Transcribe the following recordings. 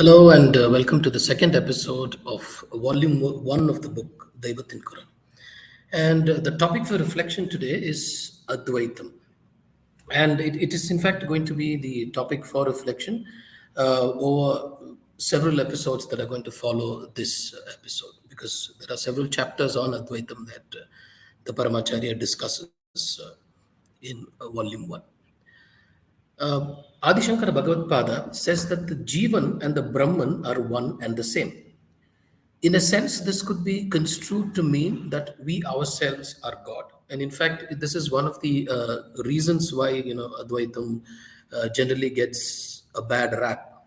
Hello and welcome to the second episode of volume one of the book, Deivathin Kural. And the topic for reflection today is Advaitam. And it is, in fact, going to be the topic for reflection over several episodes that are going to follow this episode, because there are several chapters on Advaitam that the Paramacharya discusses in volume one. Adi Shankara Bhagavad Pada says that the Jivan and the Brahman are one and the same. In a sense, this could be construed to mean that we ourselves are God. And in fact, this is one of the reasons why Advaitam generally gets a bad rap.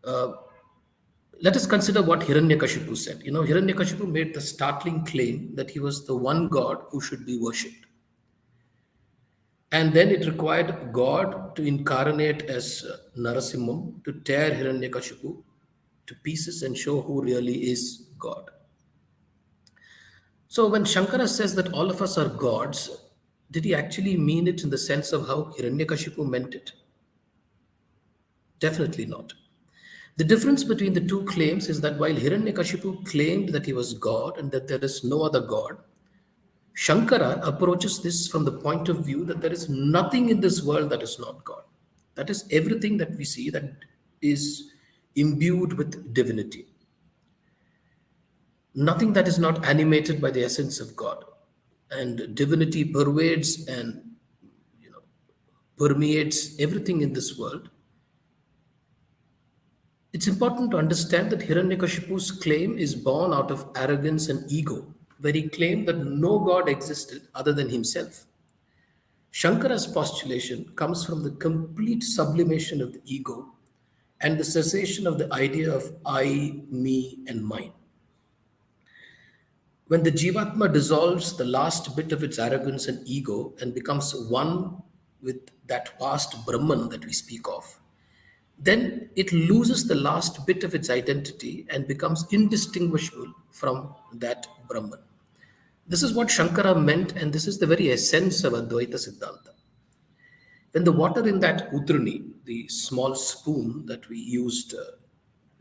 Let us consider what Hiranyakashipu said. Hiranyakashipu made the startling claim that he was the one God who should be worshipped. And then it required God to incarnate as Narasimham to tear Hiranyakashipu to pieces and show who really is God. So when Shankara says that all of us are gods, did he actually mean it in the sense of how Hiranyakashipu meant it? Definitely not. The difference between the two claims is that while Hiranyakashipu claimed that he was God and that there is no other God, Shankara approaches this from the point of view that there is nothing in this world that is not God. That is, everything that we see that is imbued with divinity. Nothing that is not animated by the essence of God. And divinity pervades and permeates everything in this world. It's important to understand that Hiranyakashipu's claim is born out of arrogance and ego, where he claimed that no God existed other than himself. Shankara's postulation comes from the complete sublimation of the ego and the cessation of the idea of I, me, and mine. When the Jivatma dissolves the last bit of its arrogance and ego and becomes one with that vast Brahman that we speak of, then it loses the last bit of its identity and becomes indistinguishable from that Brahman. This is what Shankara meant, and this is the very essence of Advaita Siddhanta. When the water in that udruni, the small spoon that we used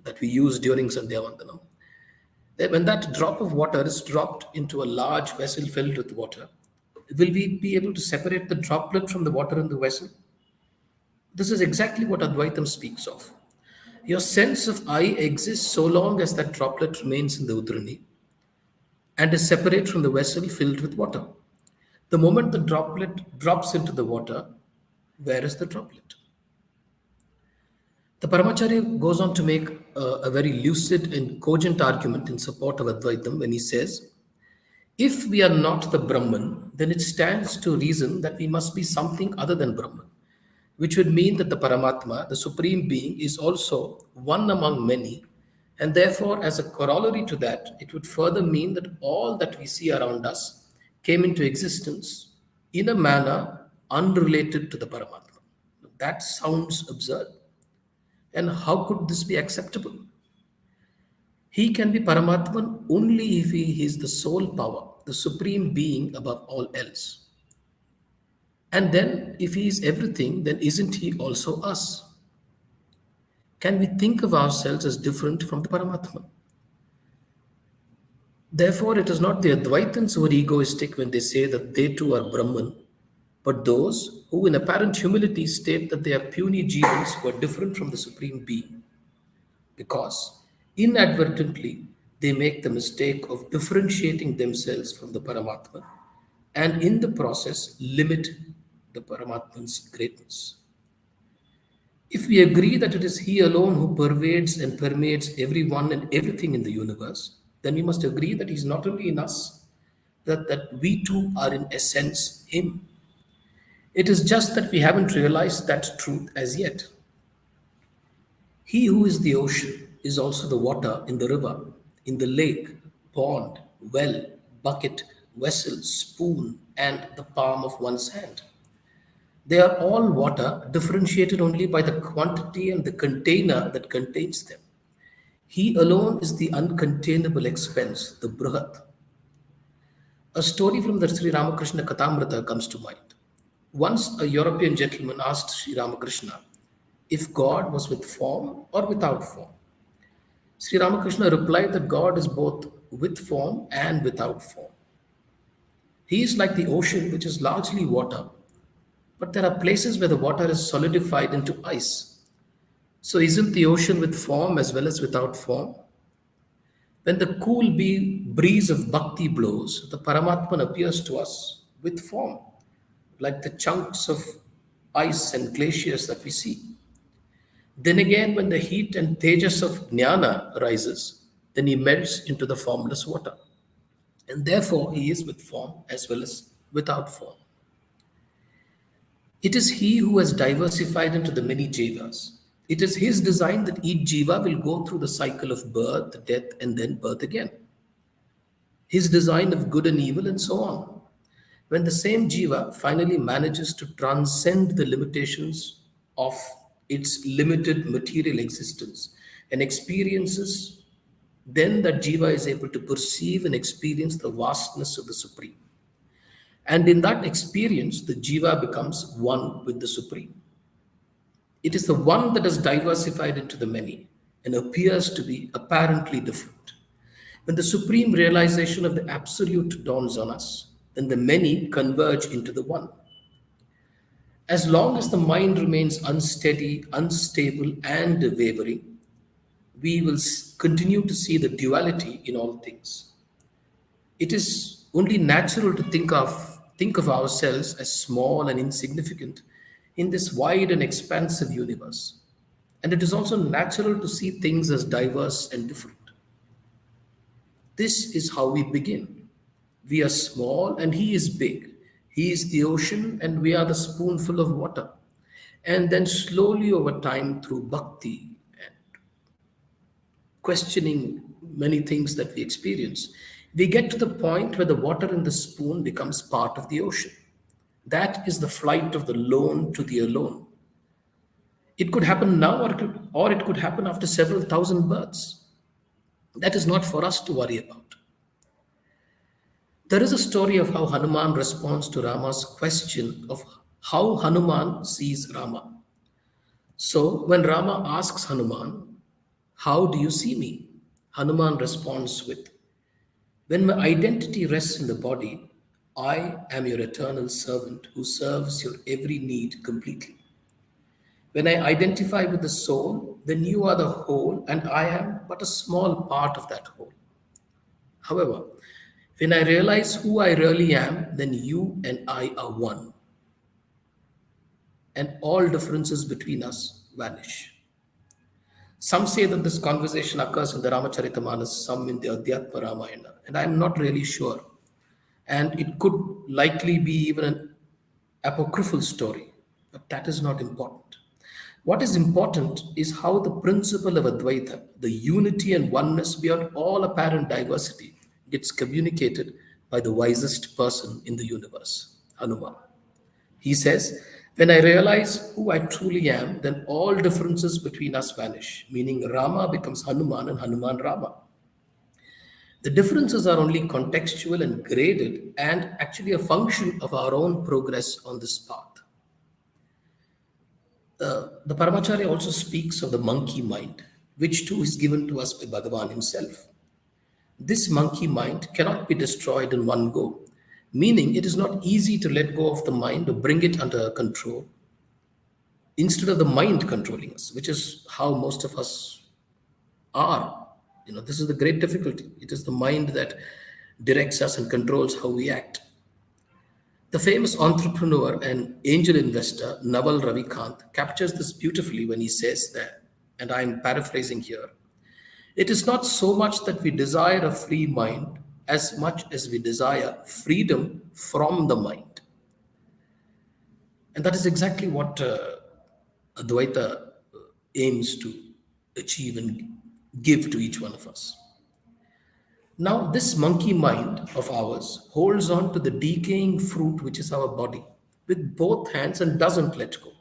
during Sandhya Vandanam, when that drop of water is dropped into a large vessel filled with water, will we be able to separate the droplet from the water in the vessel? This is exactly what Advaitam speaks of. Your sense of I exists so long as that droplet remains in the udruni and is separate from the vessel filled with water. The moment the droplet drops into the water, where is the droplet? The Paramacharya goes on to make a very lucid and cogent argument in support of Advaitam when he says, if we are not the Brahman, then it stands to reason that we must be something other than Brahman, which would mean that the Paramatma, the Supreme Being, is also one among many, and therefore, as a corollary to that, it would further mean that all that we see around us came into existence in a manner unrelated to the Paramatma. That sounds absurd. And how could this be acceptable? He can be Paramatman only if he is the sole power, the supreme being above all else. And then, if he is everything, then isn't he also us? Can we think of ourselves as different from the Paramatman? Therefore, it is not the Advaitans who are egoistic when they say that they too are Brahman, but those who in apparent humility state that they are puny jivans who are different from the Supreme Being, because inadvertently they make the mistake of differentiating themselves from the Paramatman and in the process limit the Paramatman's greatness. If we agree that it is He alone who pervades and permeates everyone and everything in the universe, then we must agree that He's not only in us, that we too are in essence Him. It is just that we haven't realized that truth as yet. He who is the ocean is also the water in the river, in the lake, pond, well, bucket, vessel, spoon, and the palm of one's hand. They are all water, differentiated only by the quantity and the container that contains them. He alone is the uncontainable expense, the Bruhat. A story from the Sri Ramakrishna Kathamrita comes to mind. Once a European gentleman asked Sri Ramakrishna, if God was with form or without form. Sri Ramakrishna replied that God is both with form and without form. He is like the ocean, which is largely water, but there are places where the water is solidified into ice. So, isn't the ocean with form as well as without form? When the cool breeze of bhakti blows, the Paramatman appears to us with form, like the chunks of ice and glaciers that we see. Then again, when the heat and tejas of jnana rises, then he melts into the formless water. And therefore, he is with form as well as without form. It is he who has diversified into the many jivas. It is his design that each jiva will go through the cycle of birth, death, and then birth again. His design of good and evil, and so on. When the same jiva finally manages to transcend the limitations of its limited material existence and experiences, then that jiva is able to perceive and experience the vastness of the Supreme. And in that experience, the jiva becomes one with the Supreme. It is the one that is diversified into the many and appears to be apparently different. When the supreme realization of the absolute dawns on us, then the many converge into the one. As long as the mind remains unsteady, unstable, and wavering, we will continue to see the duality in all things. It is only natural to think of ourselves as small and insignificant in this wide and expansive universe. And it is also natural to see things as diverse and different. This is how we begin. We are small and he is big. He is the ocean and we are the spoonful of water. And then slowly over time through bhakti and questioning many things that we experience, we get to the point where the water in the spoon becomes part of the ocean. That is the flight of the lone to the alone. It could happen now or it could happen after several thousand births. That is not for us to worry about. There is a story of how Hanuman responds to Rama's question of how Hanuman sees Rama. So, when Rama asks Hanuman, "How do you see me?" Hanuman responds with, "When my identity rests in the body, I am your eternal servant who serves your every need completely. When I identify with the soul, then you are the whole, and I am but a small part of that whole. However, when I realize who I really am, then you and I are one, and all differences between us vanish." Some say that this conversation occurs in the Ramacharita, some in the Advaitam Ramayana, and I'm not really sure. And it could likely be even an apocryphal story, but that is not important. What is important is how the principle of Advaita, the unity and oneness beyond all apparent diversity, gets communicated by the wisest person in the universe, Hanuman. He says, "When I realize who I truly am, then all differences between us vanish," meaning Rama becomes Hanuman and Hanuman Rama. The differences are only contextual and graded and actually a function of our own progress on this path. The Paramacharya also speaks of the monkey mind, which too is given to us by Bhagavan himself. This monkey mind cannot be destroyed in one go, meaning it is not easy to let go of the mind or bring it under control instead of the mind controlling us, which is how most of us are. This is the great difficulty. It is the mind that directs us and controls how we act. The famous entrepreneur and angel investor Naval Ravikant captures this beautifully when he says that, and I'm paraphrasing here, "It is not so much that we desire a free mind as much as we desire freedom from the mind." And that is exactly what Advaita aims to achieve and give to each one of us. Now, this monkey mind of ours holds on to the decaying fruit, which is our body, with both hands and doesn't let go.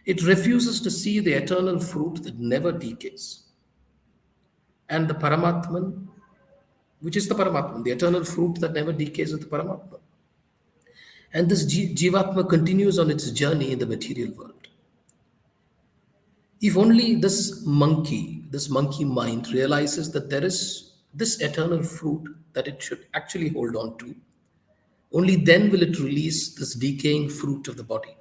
It refuses to see the eternal fruit that never decays. And the Paramatman, which is the Paramatman, the eternal fruit that never decays, is the Paramatman. And this Jivatma continues on its journey in the material world. If only this monkey mind realizes that there is this eternal fruit that it should actually hold on to, only then will it release this decaying fruit of the body.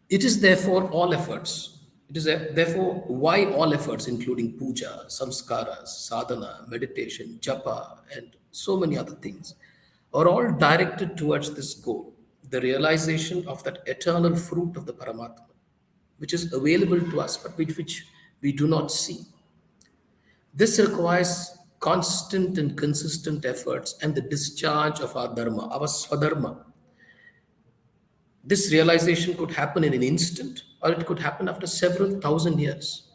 It is therefore all efforts. Therefore why all efforts, including puja, samskaras, sadhana, meditation, japa, and so many other things, are all directed towards this goal, the realization of that eternal fruit of the Paramatma, which is available to us, but which we do not see. This requires constant and consistent efforts and the discharge of our dharma, our swadharma. This realization could happen in an instant or it could happen after several thousand years.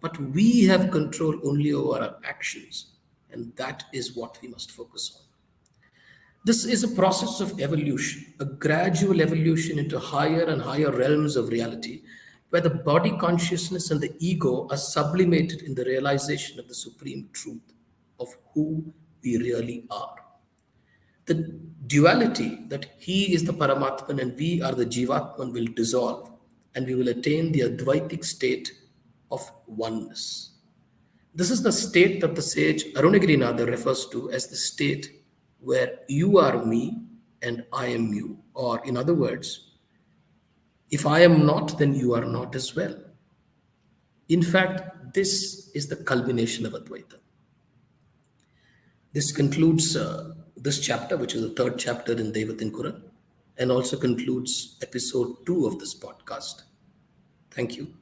But we have control only over our actions, and that is what we must focus on. This is a process of evolution, a gradual evolution into higher and higher realms of reality, where the body consciousness and the ego are sublimated in the realization of the supreme truth of who we really are. The duality that he is the Paramatman and we are the Jivatman will dissolve, and we will attain the Advaitic state of oneness. This is the state that the sage Arunagirinatha refers to as the state where you are me and I am you. Or, in other words, if I am not, then you are not as well. In fact, this is the culmination of Advaita. This concludes this chapter, which is the third chapter in Deivathin Kural, and also concludes episode 2 of this podcast. Thank you.